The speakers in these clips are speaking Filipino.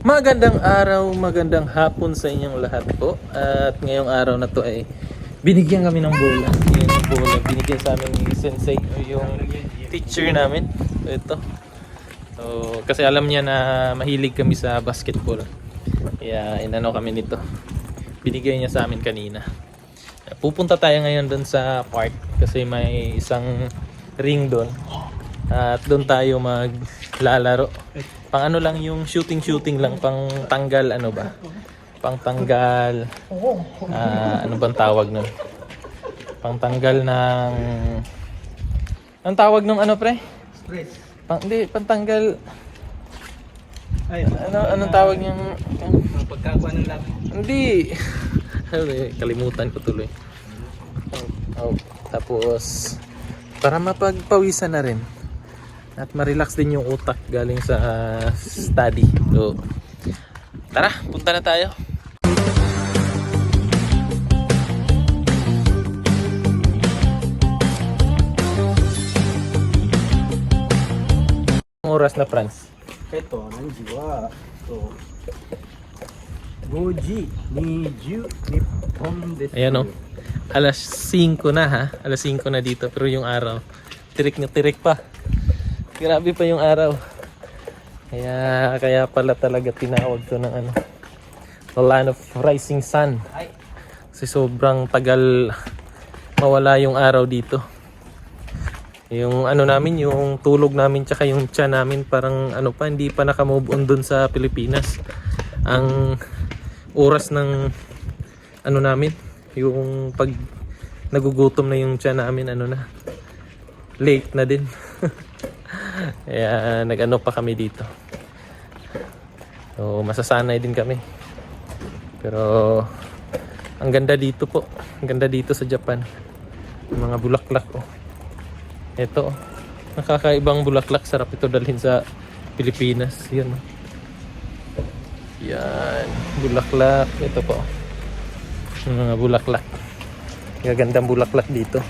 Magandang araw, magandang hapon sa inyong lahat po. At ngayong araw na to ay binigyan kami ng bola. Yan yung bola, binigyan sa amin ni Sensei, yung teacher namin. Ito. So, kasi alam niya na mahilig kami sa basketball. Kaya inano kami nito. Binigay niya sa amin kanina. Pupunta tayo ngayon doon sa park kasi may isang ring doon. At doon tayo maglalaro. Pang ano lang yung shooting lang, pang tanggal ano ba? Pang tanggal ano bang tawag nun? Pang tanggal ng ang tawag nung ano pre? Stress. Hindi, pantanggal Ay, anong tawag yung pagkakuha ng labi. hindi. Kalimutan ko tuloy. Oh, tapos para mapagpawisan na rin. At ma-relax din yung utak galing sa study. So, tara, punta na tayo. Ang oras na, Franz? Ito, nanjiwa. So, Goji, Niju, Nippon desu. Ayan o. Alas 5 na ha. Alas 5 na dito. Pero yung araw, tirik na tirik pa. Grabe pa yung araw. Kaya pala talaga tinawag to ng ano, the land of rising sun. Kasi sobrang tagal mawala yung araw dito. Yung ano namin, yung tulog namin tsaka yung tiyan namin parang ano pa, hindi pa naka-move on dun sa Pilipinas. Ang oras ng ano namin, yung pag nagugutom na yung tiyan namin, ano na, late na din. Kaya nag-ano pa kami dito. So masasanay din kami. Pero ang ganda dito po. Ang ganda dito sa Japan. Yung mga bulaklak oh. Ito oh. Nakakaibang bulaklak. Sarap ito dalhin sa Pilipinas. Yan oh. Yan. Bulaklak. Ito po. Yung mga bulaklak. Gagandang bulaklak dito.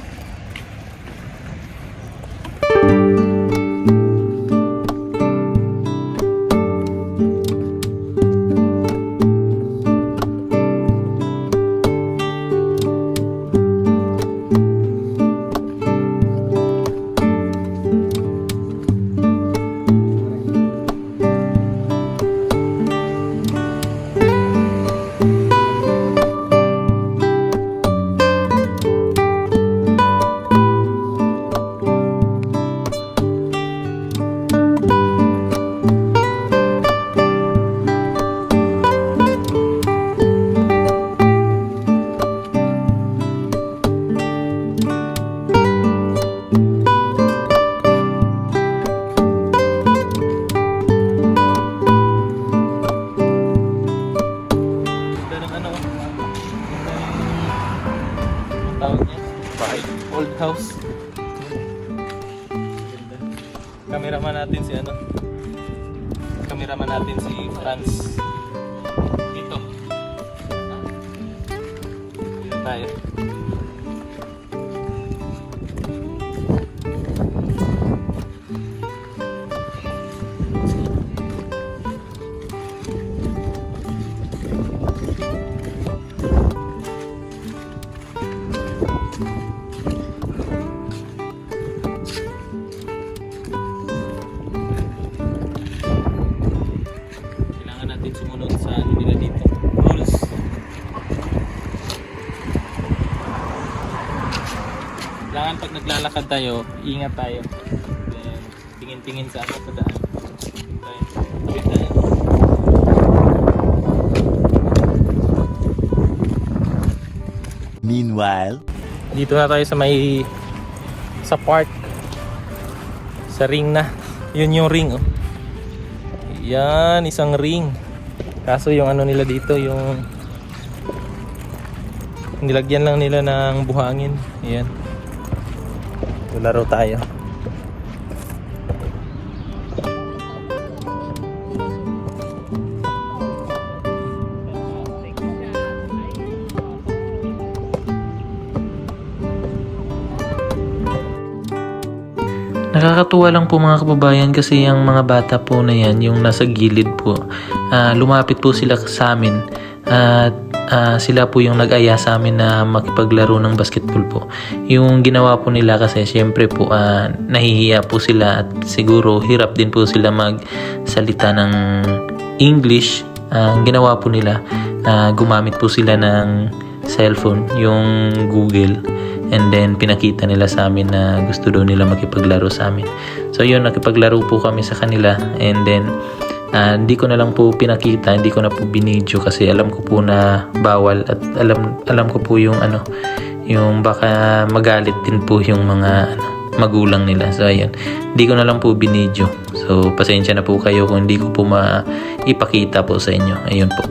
Old house. Cameraman natin si ano? Cameraman natin si Franz. Dito. Dito tayo. Sumunod sa ano nila dito, rules. Kailangan pag naglalakad tayo, ingat tayo. Then, tingin-tingin sa ano sa daan. Tawid tayo. Meanwhile, Dito na tayo sa park. Sa ring na. Yun yung ring oh. Yan, isang ring. Kaso yung ano nila dito, yung nilagyan lang nila ng buhangin. Ayan. Laro tayo. Nakakatuwa lang po mga kababayan kasi yung mga bata po na yan, yung nasa gilid po, lumapit po sila sa amin at sila po yung nag-aya sa amin na makipaglaro ng basketball po. Yung ginawa po nila kasi syempre po nahihiya po sila at siguro hirap din po sila magsalita ng English. Ang ginawa po nila, gumamit po sila ng cellphone, yung Google, and then pinakita nila sa amin na gusto daw nila makipaglaro sa amin. So yun, nakipaglaro po kami sa kanila, and then hindi ko na lang po pinakita, hindi ko na po binidyo kasi alam ko po na bawal at alam ko po yung yung baka magalit din po yung mga magulang nila. So ayun, hindi ko na lang po binidyo. So pasensya na po kayo kung hindi ko po maipakita po sa inyo. Ayun po.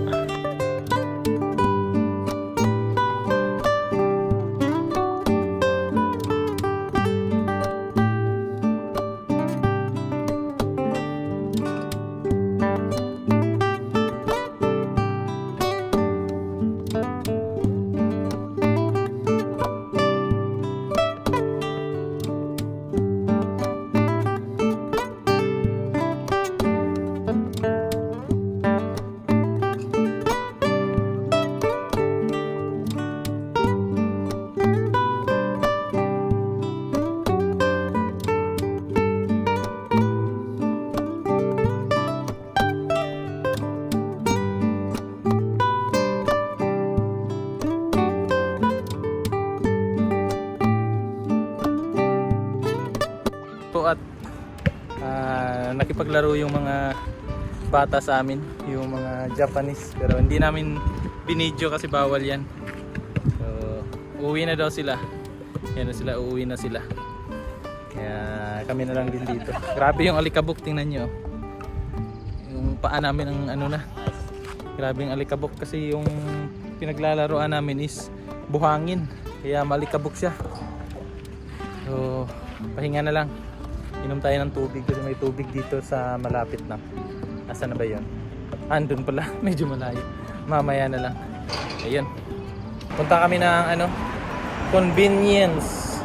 At nakipaglaro yung mga bata sa amin, yung mga Japanese, pero hindi namin binidyo kasi bawal yan. So uuwi na daw sila, yan na sila, uuwi na sila, kaya kami na lang din dito. Grabe yung alikabok, tingnan nyo yung paa namin, ang grabe yung alikabok kasi yung pinaglalaroan namin is buhangin, kaya malikabok siya. So pahinga na lang, inom tayo ng tubig kasi may tubig dito sa malapit na. Asan na ba yun? Andun pala, medyo malayo. Mamaya na lang. Ayun. Punta kami ng convenience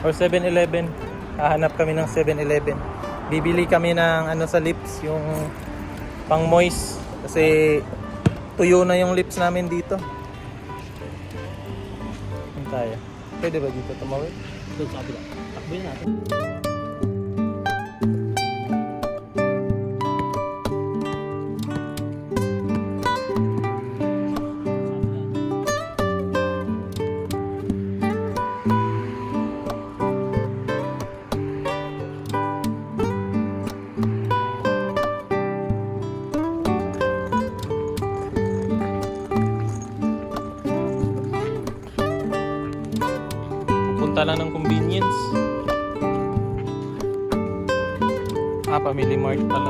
or 7-Eleven. Hahanap kami ng 7-Eleven. Bibili kami ng sa lips, yung pang moist kasi tuyo na yung lips namin dito. Tayo. Pwede ba dito tumawid? Doon sa kabila. Takbuhin natin. Punta lang ng convenience. Family Mart pala.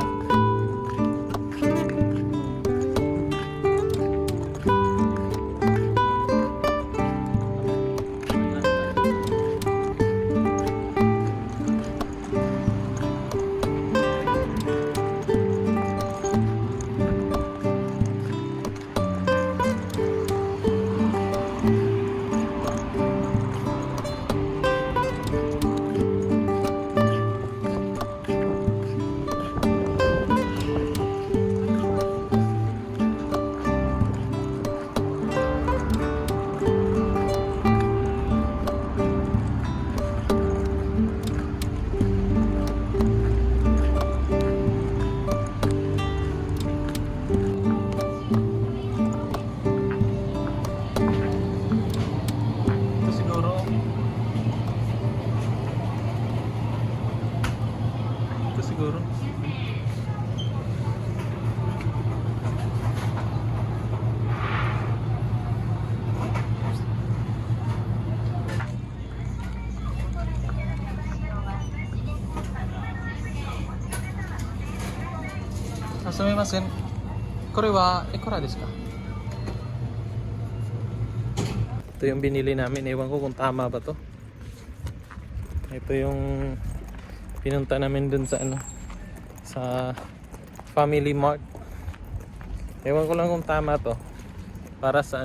Siguro. Sumimasen. Kore wa ikura desu ka? Ito yung binili namin. Ewan ko kung tama ba to. Ito yung pinunta namin dun sa sa Family Mart. Ewan ko lang kung tama to. Para sa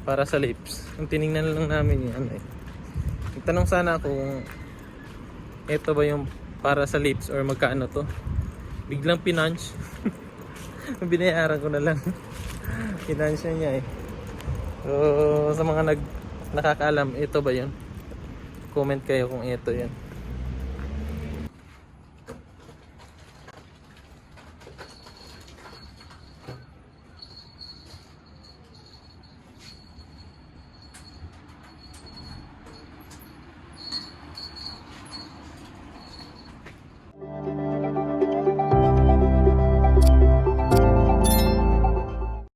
para sa lips. Yung tiningnan lang namin yung Nagtanong sana ako kung ito ba yung para sa lips or magkano to. Biglang pinunch. Binayaran ko na lang. Finansya niya eh. So, sa mga nakakaalam, ito ba yun? Comment kayo kung ito yun.